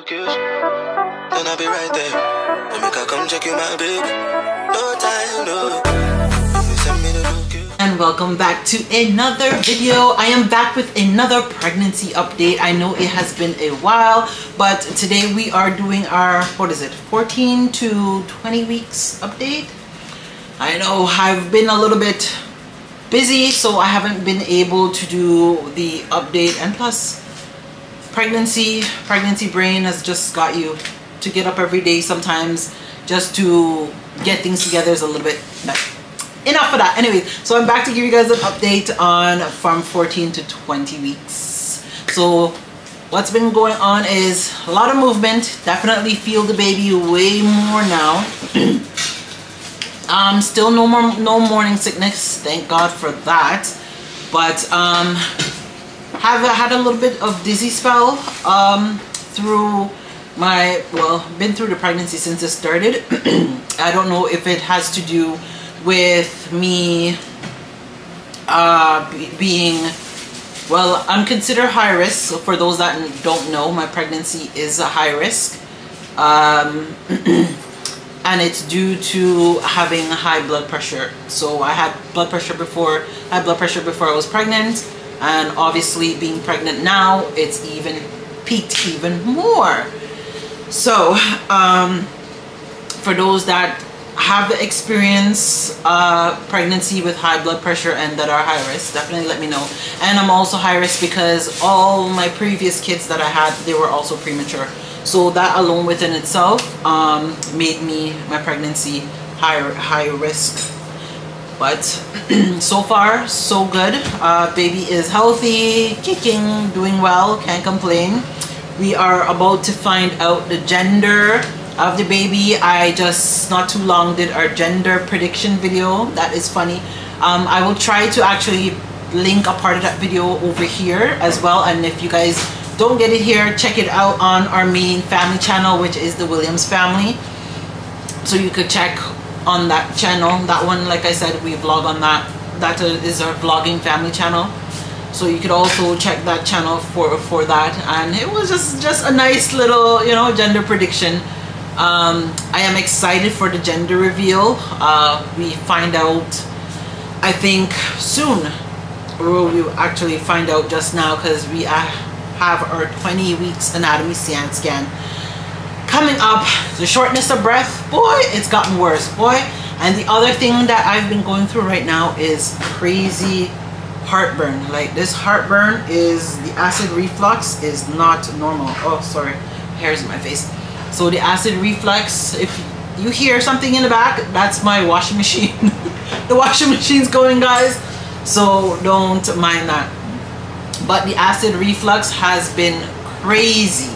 focus, then I'll be right there. Let me come check you, my baby. No time, no. You send me the focus. And welcome back to another video. I am back with another pregnancy update. I know it has been a while, but today we are doing our, 14 to 20 weeks update. I know I've been a little bit busy, so I haven't been able to do the update, and plus pregnancy brain has just got you to get up every day sometimes just to get things together is a little bit better. Enough of that. Anyway, so I'm back to give you guys an update on from 14 to 20 weeks. So what's been going on is a lot of movement. Definitely feel the baby way more now. Still no morning sickness, thank God for that. But have had a little bit of dizzy spell through my, been through the pregnancy since it started. I don't know if it has to do with me being, I'm considered high risk. So for those that don't know, my pregnancy is a high risk. And it's due to having high blood pressure. So I had blood pressure before I was pregnant, and obviously being pregnant now, it's even peaked even more. So for those that have the experience pregnancy with high blood pressure and that are high risk, definitely let me know. And I'm also high risk because all my previous kids that I had, they were also premature. So that alone within itself made my pregnancy high risk. But so far so good. Baby is healthy, kicking, doing well, can't complain. We are about to find out the gender of the baby. I just not too long did our gender prediction video. That is funny. I will try to actually link a part of that video over here as well, and if you guys don't get it here, check it out on our main family channel, which is the Williams family. So you could check on that channel. That one, like I said, we vlog on that. That is our vlogging family channel. So you could also check that channel for that. And it was just a nice little, gender prediction. I am excited for the gender reveal. We find out, I think, soon. Or we will actually find out just now, because we have our 20 weeks anatomy scan coming up. The shortness of breath, boy, it's gotten worse, boy. And the other thing that I've been going through right now is crazy heartburn. Like, this heartburn is, the acid reflux is not normal. Oh, sorry, hairs in my face. So the acid reflux, if you hear something in the back, that's my washing machine. The washing machine's going, guys, so don't mind that. But the acid reflux has been crazy,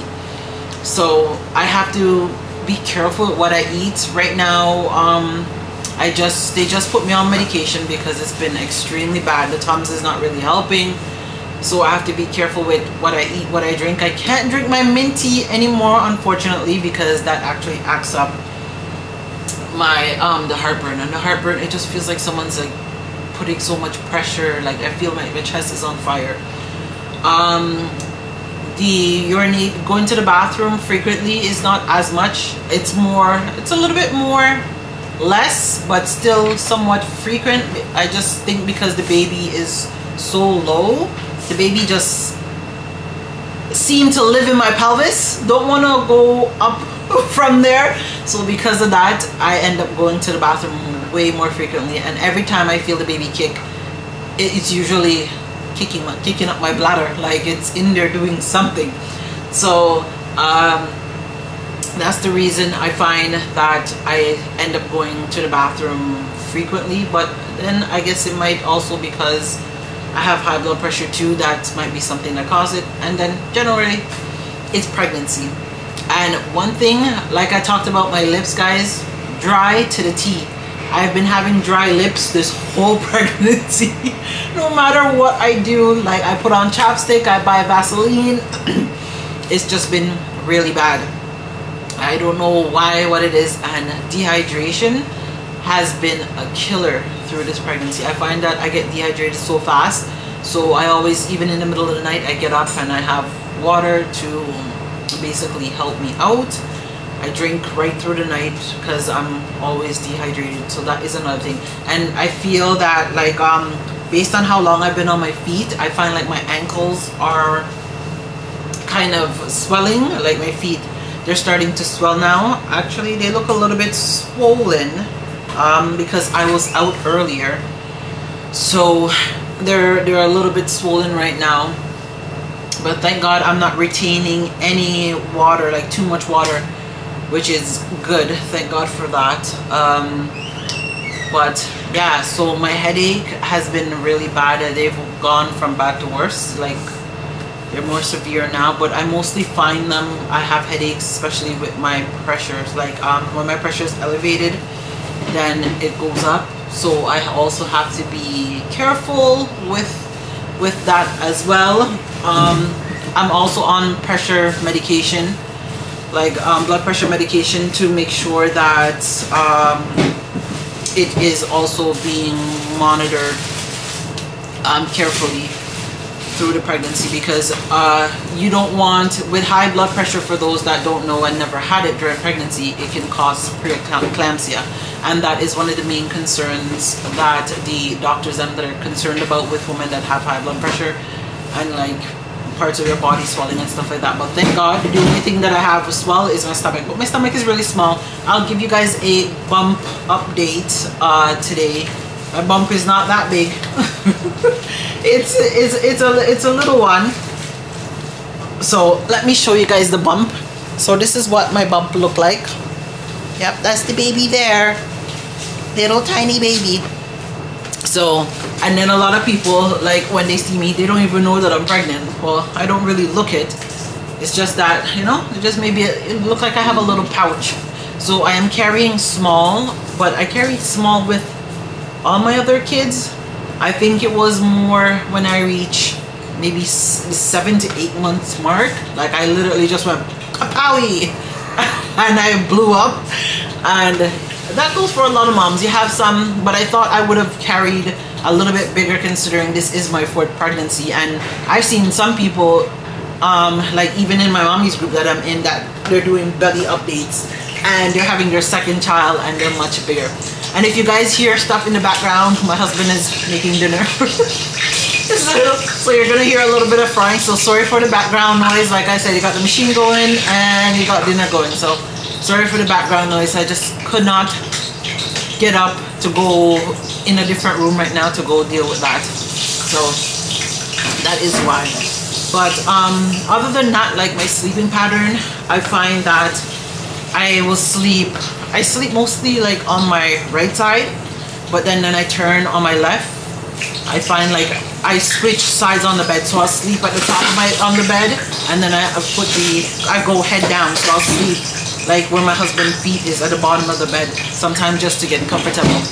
so I have to be careful with what I eat right now. They just put me on medication because it's been extremely bad. The Tums is not really helping, so I have to be careful with what I eat, what I drink. I can't drink my mint tea anymore, unfortunately, because that actually acts up my the heartburn. And the heartburn, it just feels like someone's like putting so much pressure. Like, I feel my chest is on fire. The going to the bathroom frequently is not as much. It's a little bit less, but still somewhat frequent. I just think because the baby is so low, the baby just seemed to live in my pelvis, don't want to go up from there. So because of that, I end up going to the bathroom way more frequently, and every time I feel the baby kick, it's usually kicking up my bladder, like it's in there doing something. So that's the reason I find that I end up going to the bathroom frequently. But then I guess it might also because I have high blood pressure too. That might be something that caused it. And then generally it's pregnancy. And one thing, like I talked about my lips, guys, dry to the T. I've been having dry lips this whole pregnancy. No matter what I do, like I put on chapstick, I buy Vaseline, it's just been really bad. I don't know what it is, and dehydration has been a killer through this pregnancy. I find that I get dehydrated so fast, so I always, even in the middle of the night, I get up and I have water to basically help me out. I drink right through the night because I'm always dehydrated, so that is another thing. And I feel that like based on how long I've been on my feet, I find like my ankles are kind of swelling. Like my feet, they're starting to swell now. Actually, they look a little bit swollen because I was out earlier, so they're a little bit swollen right now. But thank God I'm not retaining any water, like too much water, which is good. Thank God for that. But yeah, so my headache has been really bad. They've gone from bad to worse. Like they're more severe now, but I mostly find them, I have headaches, especially with my pressures. Like when my pressure is elevated, then it goes up. So I also have to be careful with that as well. I'm also on pressure medication, like blood pressure medication, to make sure that it is also being monitored carefully through the pregnancy, because you don't want, with high blood pressure, for those that don't know and never had it during pregnancy, it can cause preeclampsia, and that is one of the main concerns that the doctors that are concerned about with women that have high blood pressure and like parts of your body swelling and stuff like that. But thank God, the only thing that I have to swell is my stomach, but my stomach is really small. I'll give you guys a bump update today. My bump is not that big. it's a little one. So let me show you guys the bump. So this is what my bump look like. Yep, that's the baby there, little tiny baby. So, and then a lot of people, like when they see me, they don't even know that I'm pregnant. Well, I don't really look it. It's just that, you know, it just maybe it look like I have a little pouch. So I am carrying small, but I carried small with all my other kids. I think it was more when I reached maybe 7 to 8 months mark. Like I literally just went kapowie and I blew up. And that goes for a lot of moms. You have some, but I thought I would have carried a little bit bigger considering this is my 4th pregnancy. And I've seen some people, like even in my mommy's group that I'm in, that they're doing belly updates and they're having their 2nd child and they're much bigger. And if you guys hear stuff in the background, my husband is making dinner. So you're gonna hear a little bit of frying, so sorry for the background noise. Like I said, you got the machine going and you got dinner going, so sorry for the background noise. I just could not get up to go in a different room right now to go deal with that, so that is why. But other than that, like my sleeping pattern, I find that I sleep mostly like on my right side, but then I turn on my left. I find like I switch sides on the bed, so I'll sleep at the top of on the bed, and then I go head down, so I'll sleep like where my husband's feet is, at the bottom of the bed, sometimes just to get comfortable.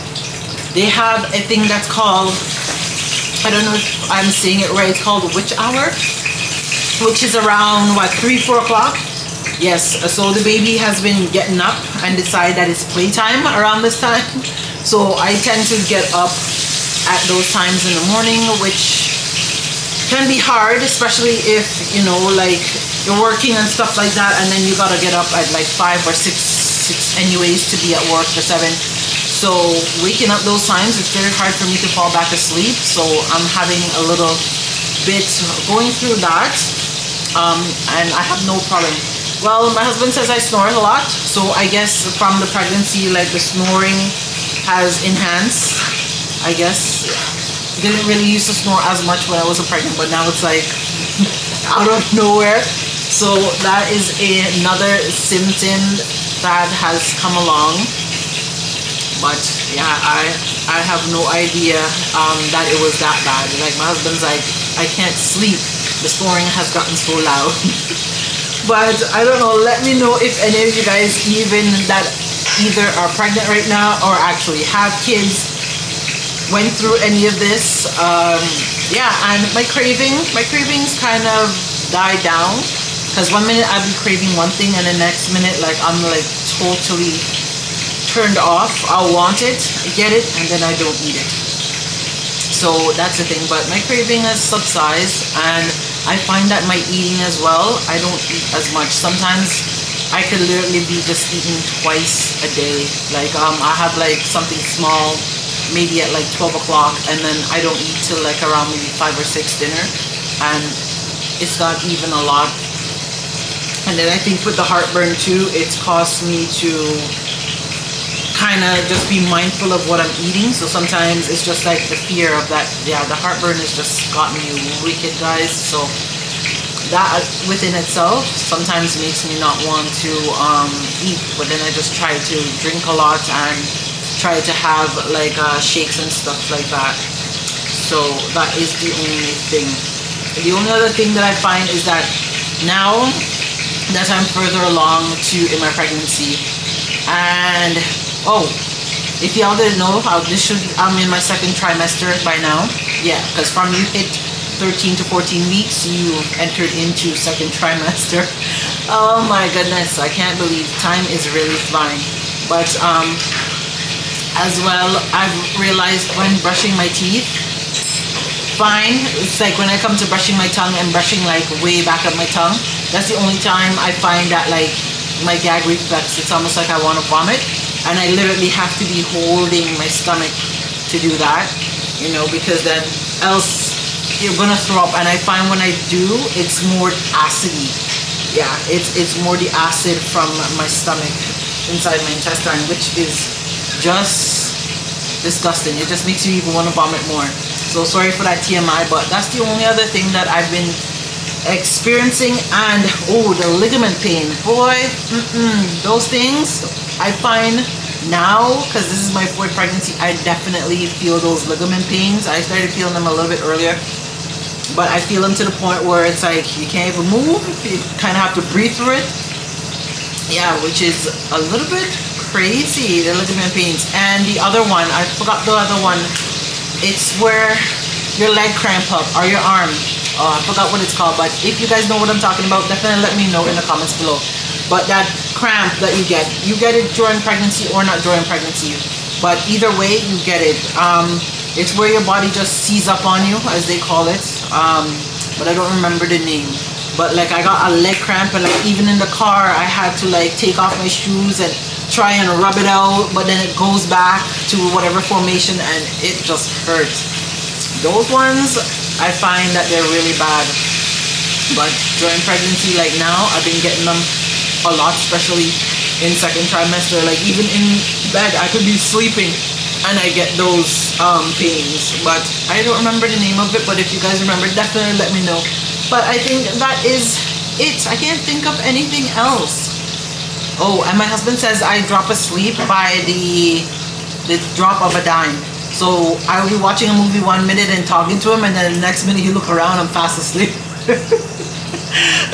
They have a thing that's called, I don't know if I'm saying it right, it's called witch hour, which is around what, 3-4 o'clock. Yes, so the baby has been getting up and decide that it's playtime around this time, so I tend to get up at those times in the morning, which can be hard, especially if, you know, like you're working and stuff like that, and then you gotta get up at like 5 or 6 anyways to be at work for 7. So waking up those times, it's very hard for me to fall back asleep, so I'm having a little bit going through that, and I have no problem. Well, my husband says I snore a lot, so I guess from the pregnancy, like the snoring has enhanced, I guess. Didn't really used to snore as much when I was pregnant, but now it's like out of nowhere. So that is another symptom that has come along. But yeah, I have no idea that it was that bad. Like my husband's like, I can't sleep. The snoring has gotten so loud. But I don't know, let me know if any of you guys even that either are pregnant right now or actually have kids went through any of this. Yeah, and my cravings kind of died down, because one minute I'll be craving one thing and the next minute like I'm like totally turned off. I'll want it, get it, and then I don't eat it. So that's the thing. But my craving has subsided, and I find that my eating as well, I don't eat as much. Sometimes I could literally be just eating twice a day. Like I have like something small maybe at like 12 o'clock, and then I don't eat till like around maybe 5 or 6 dinner, and it's not even a lot. And then I think with the heartburn too, it's caused me to kind of just be mindful of what I'm eating. So sometimes it's just like the fear of that. Yeah, the heartburn has just gotten me wicked, guys. So that within itself sometimes makes me not want to eat, but then I just try to drink a lot and try to have like shakes and stuff like that. So that is the only thing. The only other thing that I find is that now that I'm further along in my pregnancy, and if y'all didn't know how I'm in my second trimester by now. Yeah, because from you hit 13 to 14 weeks, you entered into second trimester. Oh my goodness, I can't believe time is really flying. But as well, I've realized when brushing my teeth, fine, it's like when I come to brushing my tongue and brushing like way back of my tongue, that's the only time I find that like my gag reflex, it's almost like I want to vomit, and I literally have to be holding my stomach to do that, you know, because then else you're gonna throw up. And I find when I do, it's more acidy. Yeah, it's more the acid from my stomach inside my intestine, which is just disgusting. It just makes you even want to vomit more. So sorry for that TMI, but that's the only other thing that I've been experiencing. And the ligament pain, boy, those things I find now, because this is my 4th pregnancy, I definitely feel those ligament pains. I started feeling them a little bit earlier, but I feel them to the point where it's like you can't even move. You kind of have to breathe through it. Yeah, which is a little bit crazy, the ligament pains. And the other one, I forgot the other one. It's where your leg cramp up or your arm. I forgot what it's called, but if you guys know what I'm talking about, definitely let me know in the comments below. But that cramp that you get it during pregnancy or not during pregnancy, but either way you get it. It's where your body just seize up on you, as they call it, but I don't remember the name. But like I got a leg cramp, and like even in the car I had to like take off my shoes and try and rub it out, but then it goes back to whatever formation and it just hurts. Those ones, I find that they're really bad. But during pregnancy, like now, I've been getting them a lot, especially in second trimester. Like even in bed, I could be sleeping and I get those pains. But I don't remember the name of it, but if you guys remember, definitely let me know. But I think that is it. I can't think of anything else. Oh, and my husband says I drop asleep by the drop of a dime. So I'll be watching a movie 1 minute and talking to him, and then the next minute you look around, I'm fast asleep.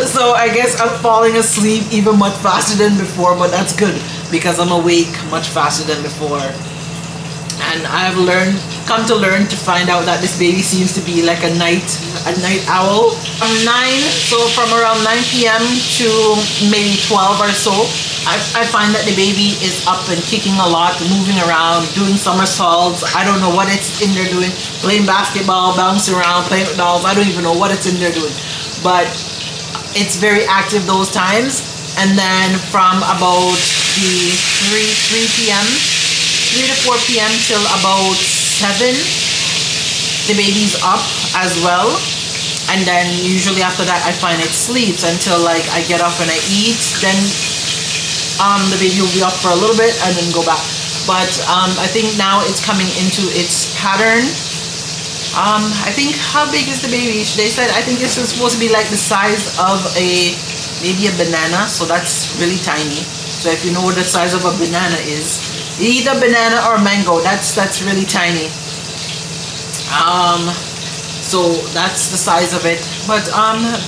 So I guess I'm falling asleep even much faster than before, but that's good because I'm awake much faster than before. And I've come to learn to find out that this baby seems to be like a night owl. From from around 9 p.m. to maybe 12 or so, I find that the baby is up and kicking a lot, moving around, doing somersaults. I don't know what it's in there doing, playing basketball, bouncing around, playing with dolls. I don't even know what it's in there doing, but it's very active those times. And then from about the 3 to 4 p.m. till about 7, the baby's up as well. And then usually after that I find it sleeps until like I get up and I eat. Then the baby will be up for a little bit and then go back. But I think now it's coming into its pattern. I think, how big is the baby? They said I think this is supposed to be like the size of maybe a banana, so that's really tiny. So if you know what the size of a banana is, either banana or mango, that's really tiny. So that's the size of it. But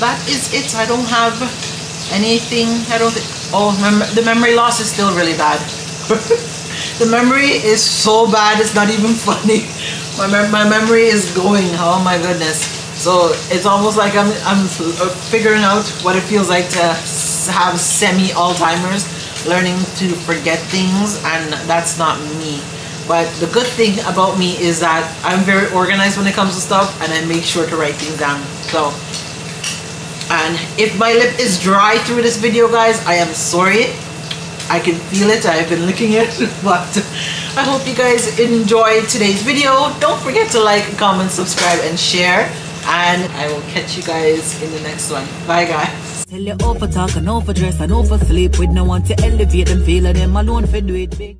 that is it. I don't have anything. I don't think. Oh, the memory loss is still really bad. The memory is so bad, it's not even funny. My memory is going. Oh my goodness. So it's almost like I'm figuring out what it feels like to have semi-Alzheimer's, learning to forget things, and that's not me. But the good thing about me is that I'm very organized when it comes to stuff, and I make sure to write things down. So And if my lip is dry through this video, guys, I am sorry. I can feel it. I've been licking it. But I hope you guys enjoyed today's video. Don't forget to like, comment, subscribe, and share. And I will catch you guys in the next one. Bye, guys. Tell you over talk and over dress and over sleep with no one to elevate them, feel them alone for do it big.